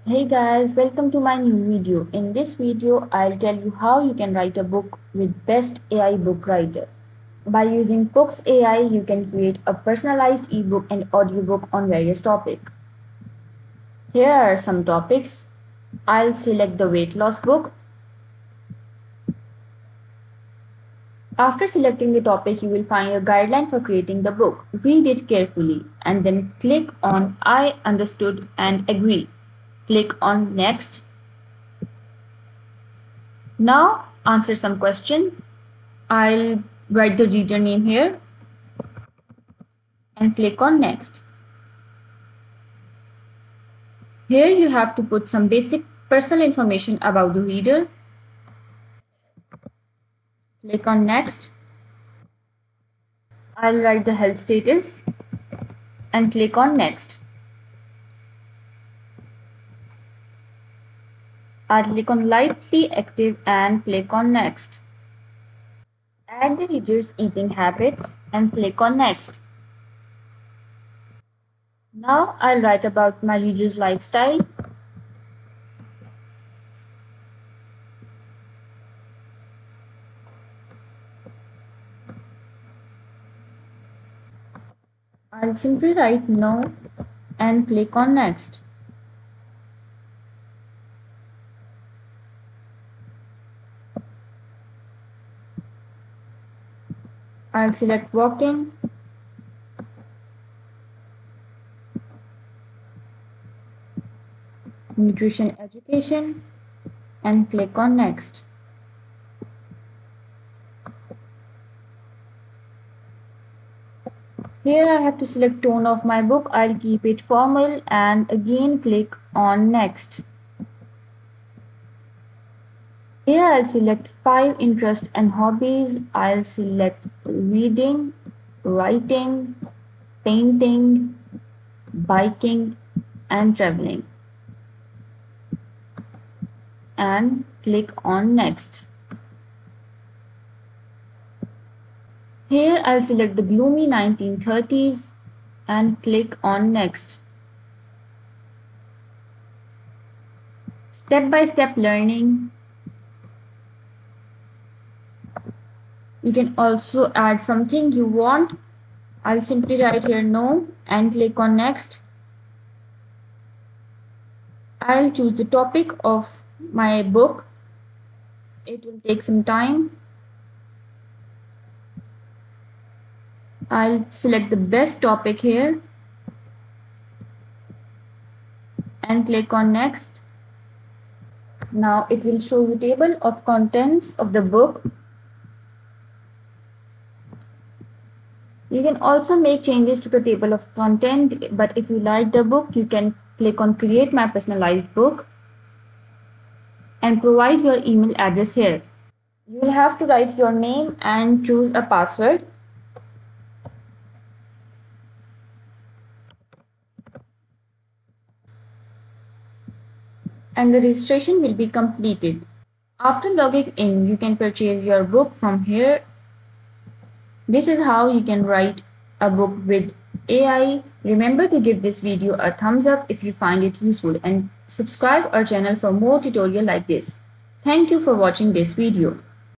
Hey guys, welcome to my new video. In this video, I'll tell you how you can write a book with Best AI Book Writer. By using Books AI, you can create a personalized ebook and audiobook on various topics. Here are some topics. I'll select the weight loss book. After selecting the topic, you will find a guideline for creating the book. Read it carefully and then click on I understood and agree. Click on Next. Now answer some question. I'll write the reader name here and click on Next. Here you have to put some basic personal information about the reader. Click on Next. I'll write the health status and click on Next. I'll click on Lightly Active and click on Next. Add the reader's eating habits and click on Next. Now I'll write about my reader's lifestyle. I'll simply write no and click on Next. I'll select walking, nutrition education and click on Next. Here I have to select tone of my book. I'll keep it formal and again click on Next. Here I'll select 5 interests and hobbies. I'll select reading, writing, painting, biking and traveling and click on Next. Here I'll select the gloomy 1930s and click on Next. Step-by-step learning. You can also add something you want. I'll simply write here no and click on Next. I'll choose the topic of my book. It will take some time. I'll select the best topic here and click on Next. Now it will show you table of contents of the book. You can also make changes to the table of content, but if you like the book, you can click on Create My Personalized Book and provide your email address here. You will have to write your name and choose a password. And the registration will be completed. After logging in, you can purchase your book from here. This is how you can write a book with AI. Remember to give this video a thumbs up if you find it useful and subscribe our channel for more tutorials like this. Thank you for watching this video.